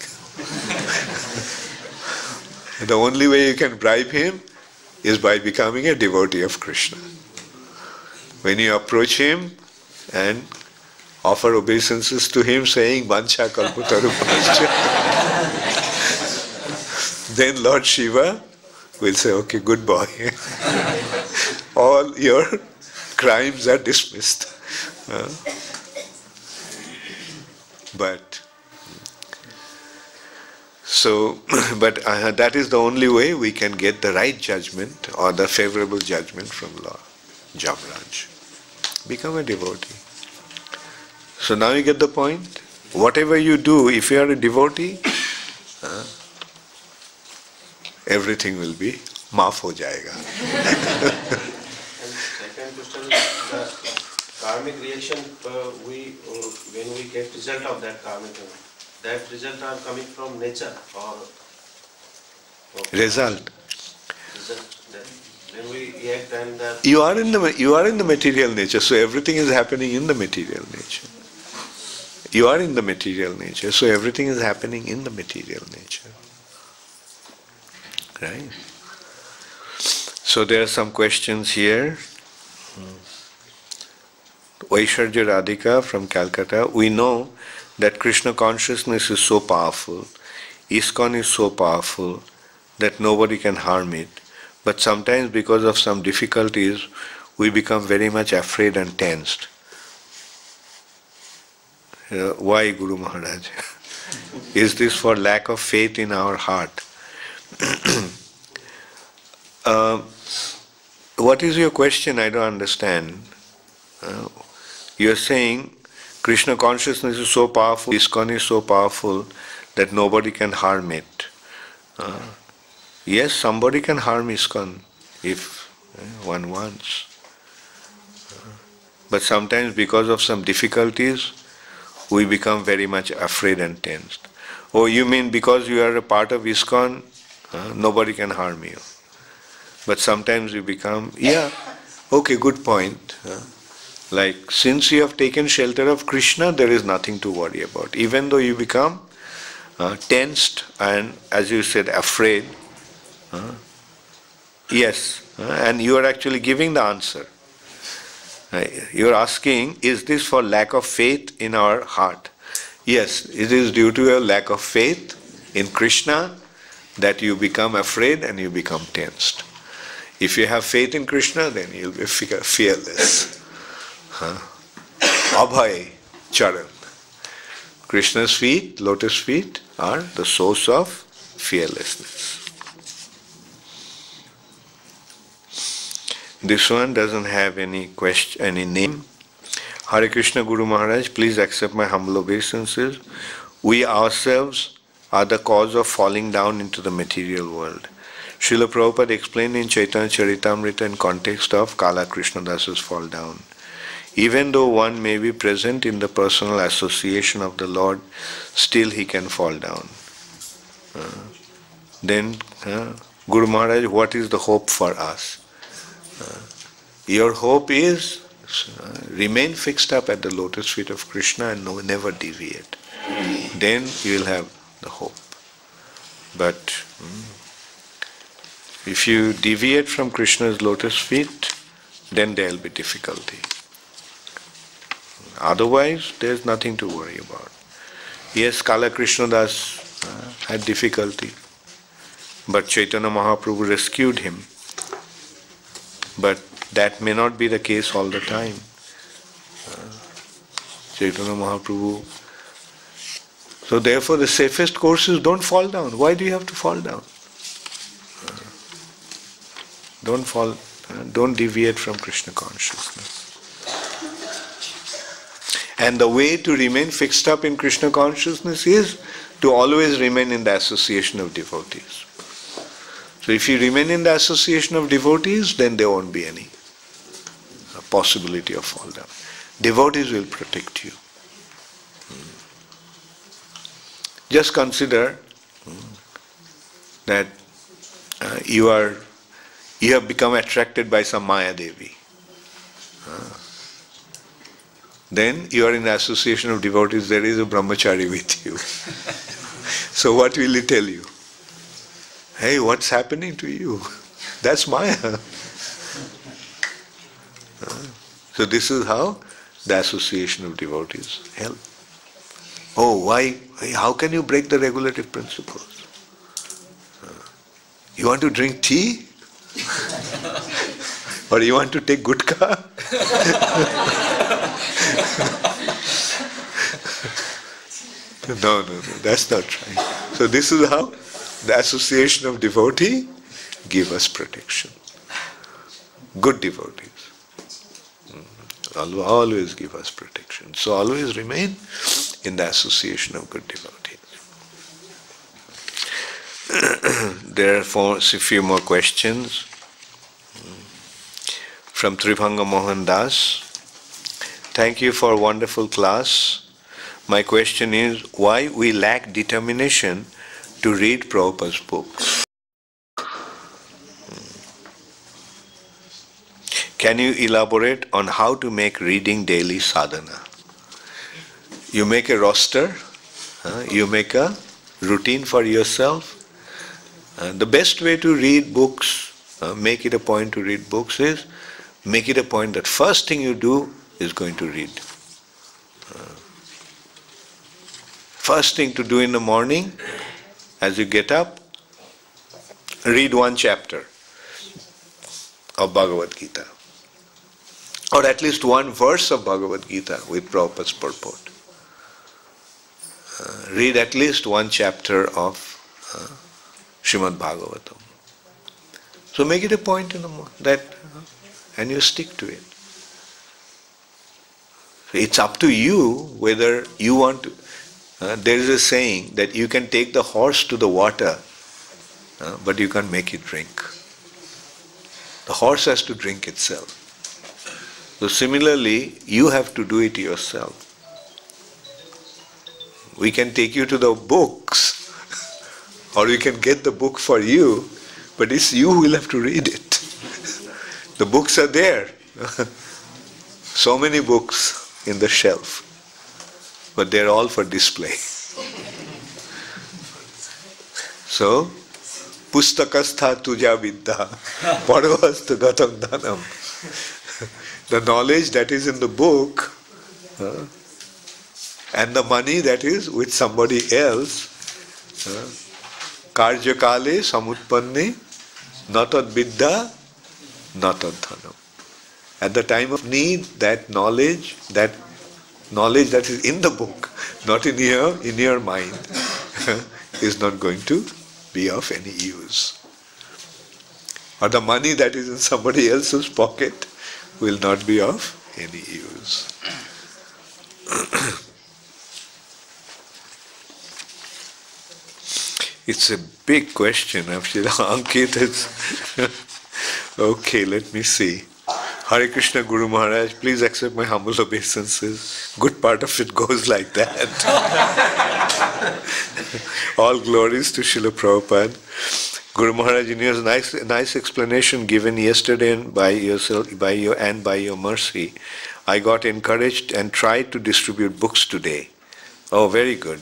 [SPEAKER 1] The only way you can bribe him is by becoming a devotee of Krishna. When you approach him and offer obeisances to him saying Vancha Kalpatarupancha, then Lord Shiva will say, okay, good boy. All your crimes are dismissed. But that is the only way we can get the right judgment or the favorable judgment from Lord Jamraj. Become a devotee. So now you get the point. Whatever you do, if you are a devotee, everything will be maaf ho jayega.
[SPEAKER 5] And second question is the karmic reaction. When we get result of that karmic, that result are coming from nature or
[SPEAKER 1] Result.
[SPEAKER 5] When we act and that
[SPEAKER 1] You are in the material nature, so everything is happening in the material nature. You are in the material nature, so everything is happening in the material nature. Right? So there are some questions here. Vaishwarja Radhika from Calcutta. We know that Krishna consciousness is so powerful, ISKCON is so powerful that nobody can harm it. But sometimes because of some difficulties, we become very much afraid and tensed. Why, Guru Maharaj? Is this for lack of faith in our heart? What is your question? I don't understand. You are saying Krishna consciousness is so powerful, ISKCON is so powerful that nobody can harm it. Yes, somebody can harm ISKCON if one wants. But sometimes because of some difficulties, we become very much afraid and tensed. Oh, you mean because you are a part of ISKCON, nobody can harm you. But sometimes you become, okay, good point. Like, since you have taken shelter of Krishna, there is nothing to worry about. Even though you become tensed and, as you said, afraid, yes, and you are actually giving the answer. You are asking, is this for lack of faith in our heart? Yes, it is due to a lack of faith in Krishna that you become afraid and you become tensed. If you have faith in Krishna, then you'll be fearless. Abhay Charan. Krishna's feet, lotus feet, are the source of fearlessness. This one doesn't have any question, any name. Hare Krishna Guru Maharaj, please accept my humble obeisances. We ourselves are the cause of falling down into the material world. Srila Prabhupada explained in Chaitanya Charitamrita in context of Kala Krishna Das's fall down. Even though one may be present in the personal association of the Lord, still he can fall down. Then, Guru Maharaj, what is the hope for us? Your hope is remain fixed up at the lotus feet of Krishna and never deviate. then you will have the hope. But if you deviate from Krishna's lotus feet, then there will be difficulty. Otherwise, there is nothing to worry about. Yes, Kala Krishna Das had difficulty, but Chaitanya Mahaprabhu rescued him. But that may not be the case all the time. Chaitanya Mahaprabhu. So therefore the safest course is don't fall down. Why do you have to fall down? Don't fall, don't deviate from Krishna consciousness. And the way to remain fixed up in Krishna consciousness is to always remain in the association of devotees. So if you remain in the association of devotees, then there won't be any possibility of fall down. Devotees will protect you. Just consider that you have become attracted by some Maya Devi. Then you are in the association of devotees, there is a brahmachari with you. So what will he tell you? Hey, what's happening to you? That's Maya. So this is how the association of devotees help. Oh, why? How can you break the regulative principles? You want to drink tea? Or you want to take gutka? No, that's not right. So this is how the association of devotee give us protection. Good devotees always give us protection. So always remain in the association of good devotees. There are a few more questions. From Tribhanga Mohan Das. Thank you for a wonderful class. My question is, why we lack determination to read Prabhupada's books? Can you elaborate on how to make reading daily sadhana? You make a roster, you make a routine for yourself. The best way to read books, make it a point to read books, is make it a point that first thing you do is going to read. First thing to do in the morning, as you get up, read one chapter of Bhagavad Gita. Or at least one verse of Bhagavad Gita with Prabhupada's purport. Read at least one chapter of Srimad Bhagavatam. So make it a point in the morning that, and you stick to it. It's up to you whether you want to. There is a saying that you can take the horse to the water, but you can't make it drink. The horse has to drink itself. So similarly, you have to do it yourself. We can take you to the books, or we can get the book for you, but it's you who will have to read it. The books are there. So many books in the shelf, but they're all for display. So, pustakastha tuja vidya, parvastu gatam dhanam. The knowledge that is in the book and the money that is with somebody else, karjakale samutpanne natad vidya natad dhanam. At the time of need, that knowledge that is in the book, not in your mind, is not going to be of any use. Or the money that is in somebody else's pocket will not be of any use. It's a big question. Ankit is okay, let me see. Hare Krishna Guru Maharaj, please accept my humble obeisances. Good part of it goes like that. All glories to Srila Prabhupada. Guru Maharaj, in your nice explanation given yesterday and by your mercy, I got encouraged and tried to distribute books today. Oh, very good.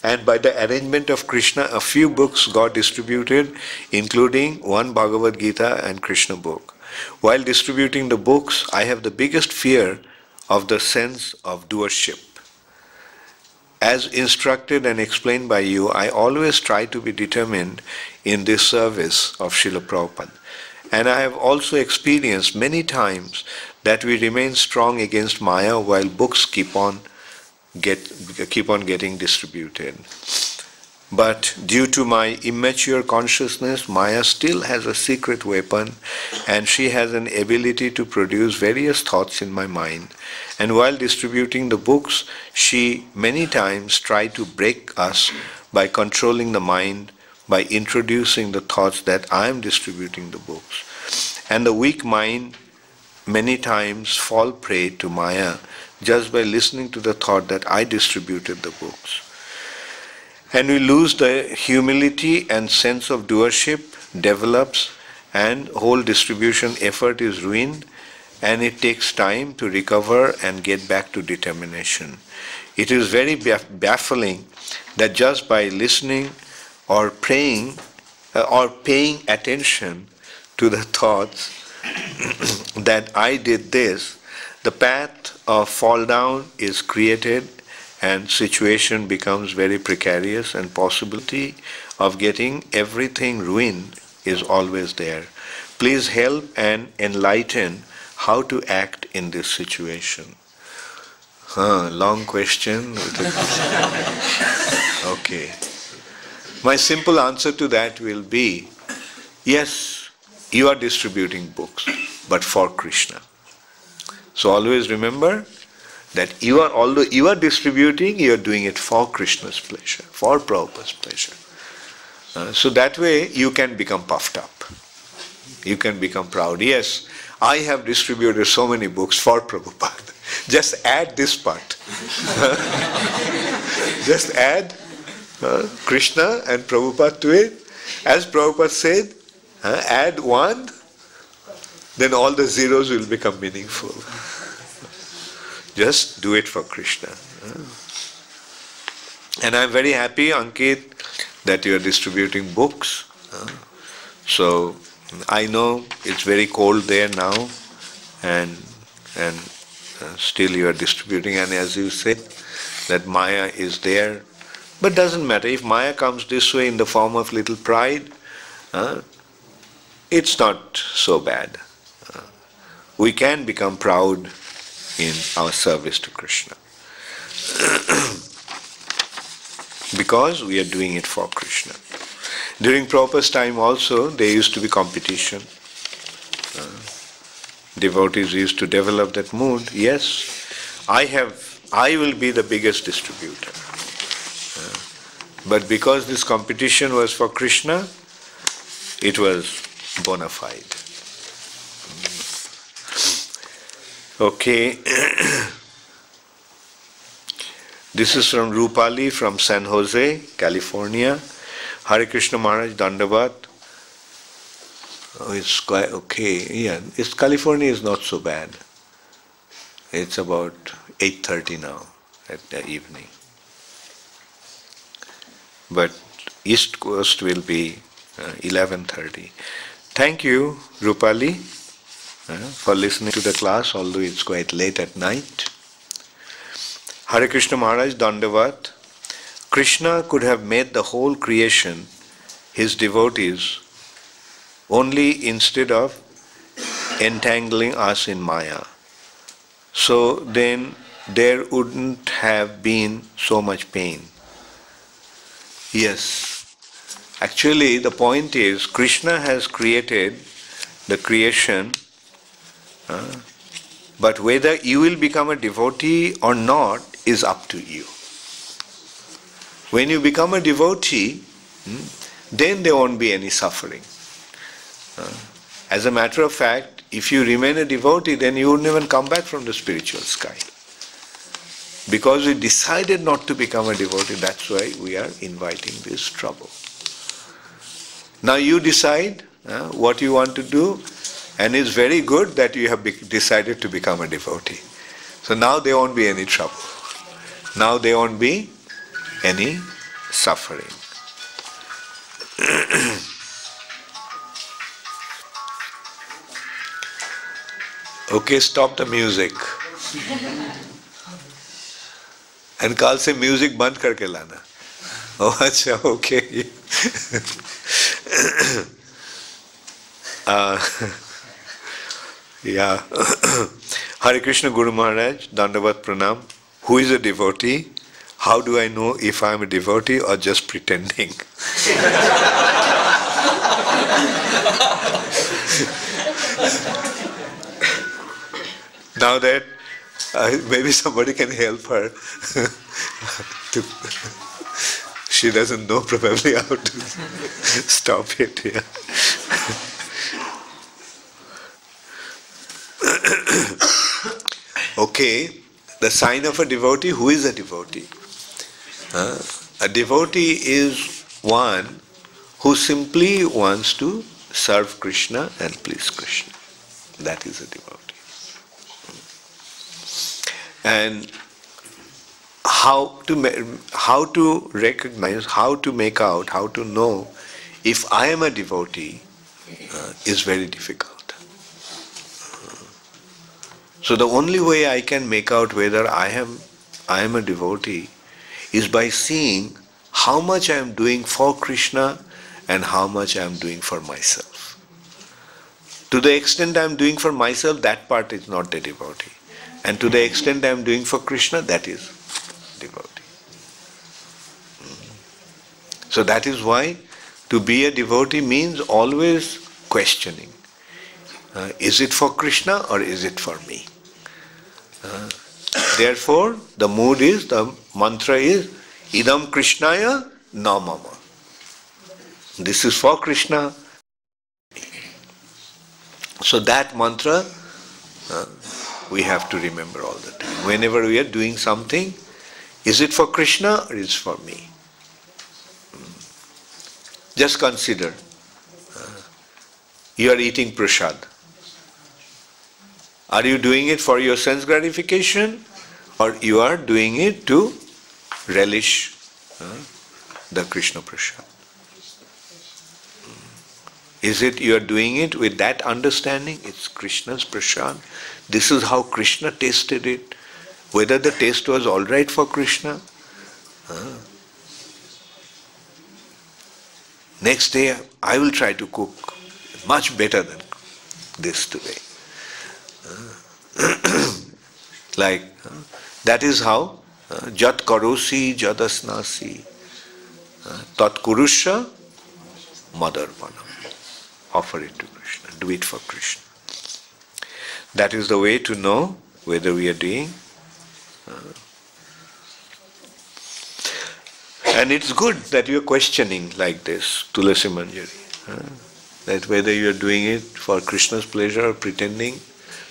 [SPEAKER 1] And by the arrangement of Krishna, a few books got distributed, including one Bhagavad Gita and Krishna book. While distributing the books, I have the biggest fear of the sense of doership. As instructed and explained by you, I always try to be determined in this service of Srila Prabhupada. And I have also experienced many times that we remain strong against Maya while books keep on getting distributed. But due to my immature consciousness, Maya still has a secret weapon, and she has an ability to produce various thoughts in my mind. And while distributing the books, she many times tried to break us by controlling the mind, by introducing the thoughts that I am distributing the books. And the weak mind many times fall prey to Maya just by listening to the thought that I distributed the books. And we lose the humility, and sense of doership develops, and whole distribution effort is ruined, and it takes time to recover and get back to determination. It is very baffling that just by listening or praying or paying attention to the thoughts that I did this, the path of fall down is created, and situation becomes very precarious, and possibility of getting everything ruined is always there. Please help and enlighten how to act in this situation. Long question. Okay. My simple answer to that will be, yes, you are distributing books, but for Krishna. So always remember that although you are distributing, you are doing it for Krishna's pleasure, for Prabhupada's pleasure. So that way you can become puffed up. You can become proud. Yes, I have distributed so many books for Prabhupada. Just add this part. Just add Krishna and Prabhupada to it. As Prabhupada said, add one, then all the zeros will become meaningful. Just do it for Krishna. And I'm very happy, Ankit, that you are distributing books. So I know it's very cold there now, and still you are distributing. And as you said, that Maya is there. But doesn't matter. If Maya comes this way in the form of little pride, it's not so bad. We can become proud in our service to Krishna. Because we are doing it for Krishna. During Prabhupada's time also, there used to be competition. Devotees used to develop that mood. Yes, I will be the biggest distributor. But because this competition was for Krishna, it was bona fide. Okay. This is from Rupali from San Jose, California. Hare Krishna Maharaj, Dandavat. Oh, it's quite okay. Yeah, California is not so bad. It's about 8:30 now at the evening. But East Coast will be 11:30. Thank you, Rupali, for listening to the class, although it's quite late at night. Hare Krishna Maharaj, Dandavat. Krishna could have made the whole creation his devotees only instead of entangling us in Maya. So then there wouldn't have been so much pain. Yes. Actually, the point is, Krishna has created the creation, but whether you will become a devotee or not is up to you. When you become a devotee, then there won't be any suffering. As a matter of fact, if you remain a devotee, then you wouldn't even come back from the spiritual sky. Because we decided not to become a devotee, that's why we are inviting this trouble. Now you decide what you want to do, and it's very good that you have decided to become a devotee. So now there won't be any trouble. Now there won't be any suffering. Okay, stop the music. And कल से music बंद करके लाना. Oh, अच्छा, okay. Yeah. Hare Krishna Guru Maharaj, Dandavat Pranam. Who is a devotee? How do I know if I am a devotee or just pretending? Now that maybe somebody can help her. She doesn't know probably how to stop it. Yeah. Okay, the sign of a devotee. Who is a devotee? A devotee is one who simply wants to serve Krishna and please Krishna. That is a devotee. And how to recognize, how to make out, how to know if I am a devotee is very difficult. So the only way I can make out whether I am a devotee is by seeing how much I am doing for Krishna and how much I am doing for myself. To the extent I am doing for myself, that part is not a devotee. And to the extent I am doing for Krishna, that is devotee. So that is why to be a devotee means always questioning. Is it for Krishna or is it for me? Therefore, the mood is, the mantra is, Idam Krishnaya na mama. This is for Krishna. So that mantra we have to remember all the time. Whenever we are doing something, is it for Krishna or is it for me? Just consider, you are eating prasad. Are you doing it for your sense gratification or you are doing it to relish the Krishna prasad? Is it you are doing it with that understanding? It's Krishna's prasad. This is how Krishna tasted it. Whether the taste was all right for Krishna. Next day I will try to cook much better than this today. Like, that is how Jat karosi jadasnasi tat kurusha madarpanam. Offer it to Krishna. Do it for Krishna. That is the way to know whether we are doing. And it's good that you are questioning like this, Tulasi Manjari. That whether you are doing it for Krishna's pleasure or pretending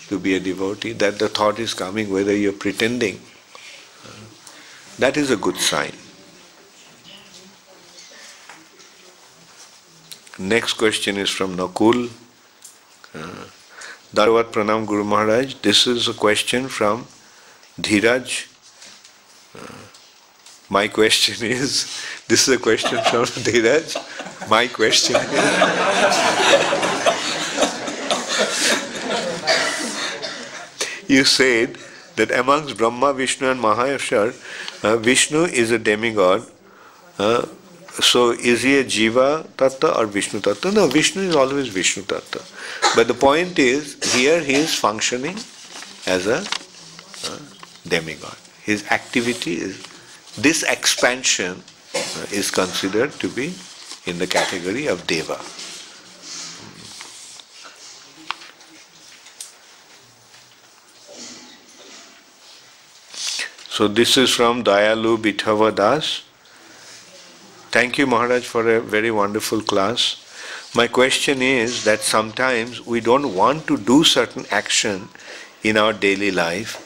[SPEAKER 1] to be a devotee, that the thought is coming whether you are pretending. That is a good sign. Next question is from Nakul. Dandavat Pranam Guru Maharaj. This is a question from Dhiraj. My question is, this is a question from Dhiraj. My question is, you said that amongst Brahma, Vishnu and Maheshwar, Vishnu is a demigod. So is he a Jiva Tattva or Vishnu Tattva? No, Vishnu is always Vishnu Tattva. But the point is, here he is functioning as a demigod. His activity is, this expansion is considered to be in the category of Deva. So this is from Dayalu Bithava Das. Thank you, Maharaj, for a very wonderful class. My question is that sometimes we don't want to do certain action in our daily life,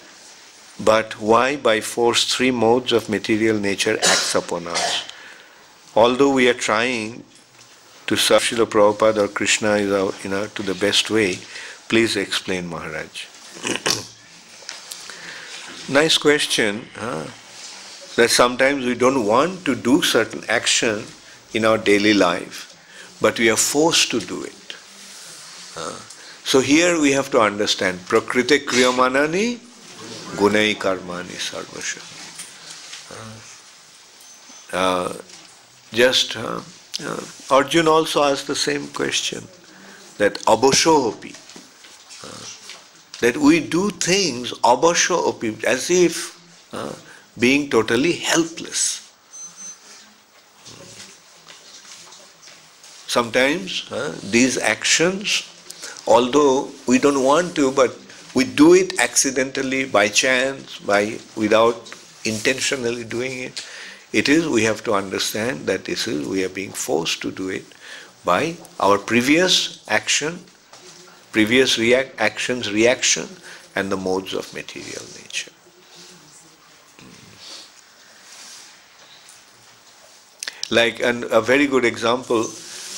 [SPEAKER 1] but why by force three modes of material nature acts upon us? Although we are trying to serve Srila Prabhupada or Krishna to the best way, please explain, Maharaj. Nice question. that sometimes we don't want to do certain action in our daily life, but we are forced to do it. So here we have to understand prakrite kriyamanani gunai karmani sarvasha. Arjuna also asked the same question, that abashohopi, that we do things abashohopi, as if being totally helpless. Sometimes these actions, although we don't want to, but we do it accidentally, by chance, without intentionally doing it. We have to understand that we are being forced to do it by our previous action, previous actions, reaction, and the modes of material nature. Like a very good example,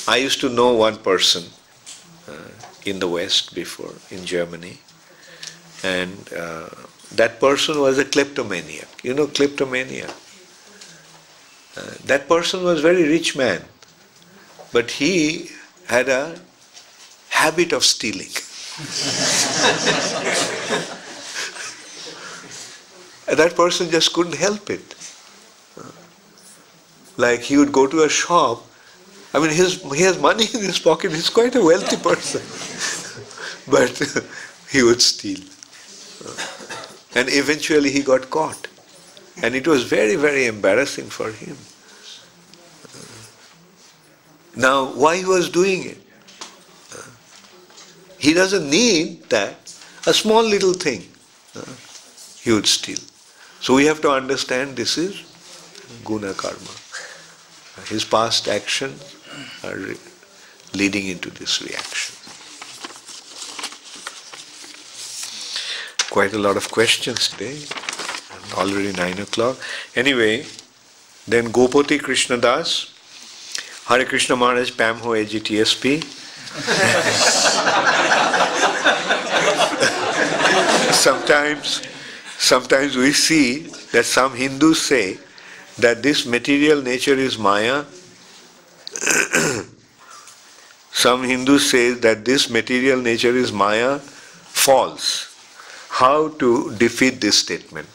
[SPEAKER 1] I used to know one person in the West before, in Germany, and that person was a kleptomaniac. You know kleptomaniac? That person was a very rich man, but he had a habit of stealing. And that person just couldn't help it. Like he would go to a shop, I mean he has money in his pocket, he's quite a wealthy person, but he would steal. And eventually he got caught. And it was very, very embarrassing for him. Now, why he was doing it? He doesn't need that. A small little thing he would steal. So we have to understand this is guna karma. His past actions are leading into this reaction. Quite a lot of questions today. Already 9 o'clock. Anyway, then Gopati Krishnadas, Hare Krishna Maharaj, Pam Ho AGTSP. Sometimes we see that some Hindus say that this material nature is Maya. Some Hindus say that this material nature is Maya, false. How to defeat this statement?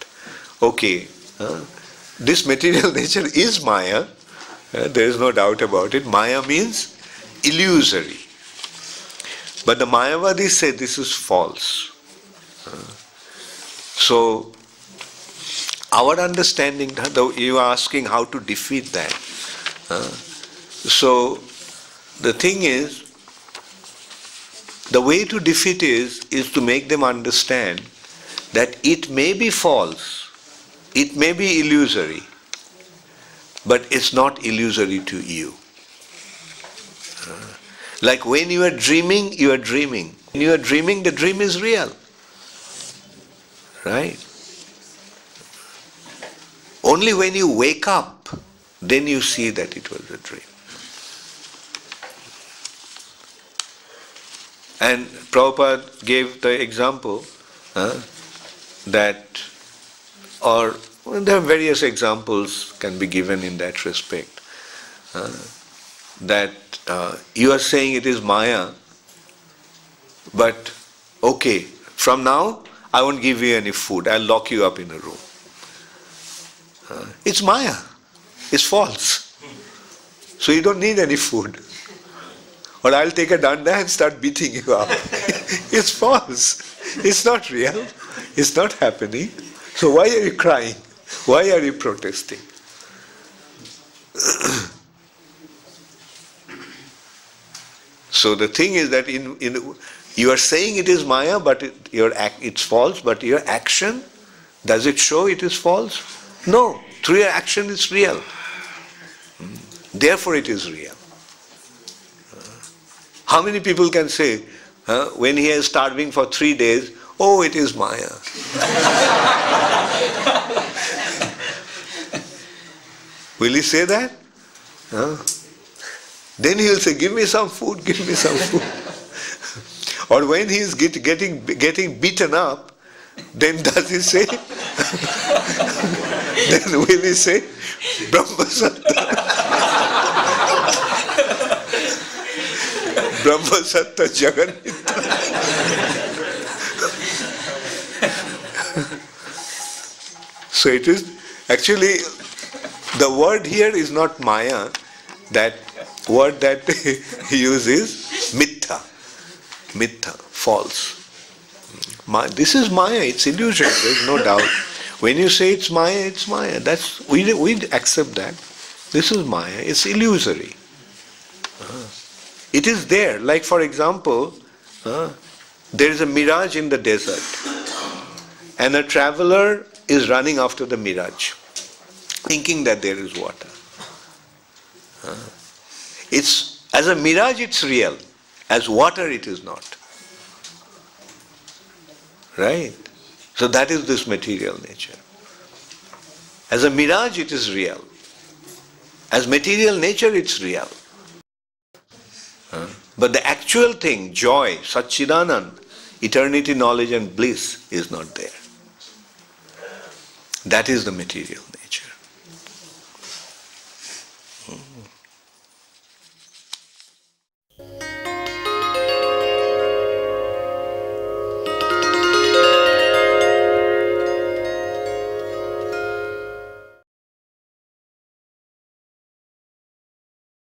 [SPEAKER 1] Okay, this material nature is Maya, there is no doubt about it. Maya means illusory. But the Mayavadis say this is false. So, our understanding, you are asking how to defeat that. So, the thing is, the way to defeat is to make them understand that it may be false, it may be illusory, but it's not illusory to you. Like when you are dreaming, you are dreaming. When you are dreaming, the dream is real. Right? Only when you wake up, then you see that it was a dream. And Prabhupada gave the example that, or there are various examples can be given in that respect, that you are saying it is Maya, but okay, from now I won't give you any food, I'll lock you up in a room. It's Maya, it's false. So you don't need any food. Or I'll take a danda and start beating you up. It's false. It's not real. It's not happening. So why are you crying? Why are you protesting? So the thing is that you are saying it is Maya, but it's false, but your action, does it show it is false? No. Through your action it's real. Therefore it is real. How many people can say, when he is starving for 3 days, oh, it is Maya. Will he say that? Then he will say, give me some food, give me some food. Or when he is getting beaten up, then does he say, then will he say Brahma Satta? Brahma Satta Jagan Mitra. So it is actually, the word here is not Maya. That word that he uses is Mittha. Mittha, false. This is Maya, it's illusion, there is no doubt. When you say it's Maya, it's Maya. We accept that. This is Maya, it's illusory. It is there. Like for example, there is a mirage in the desert, and a traveler is running after the mirage, thinking that there is water. As a mirage it's real, as water it is not. Right? So that is this material nature. As a mirage it is real. As material nature it's real. But the actual thing, joy, Satchidanand, eternity, knowledge and bliss is not there. That is the material nature.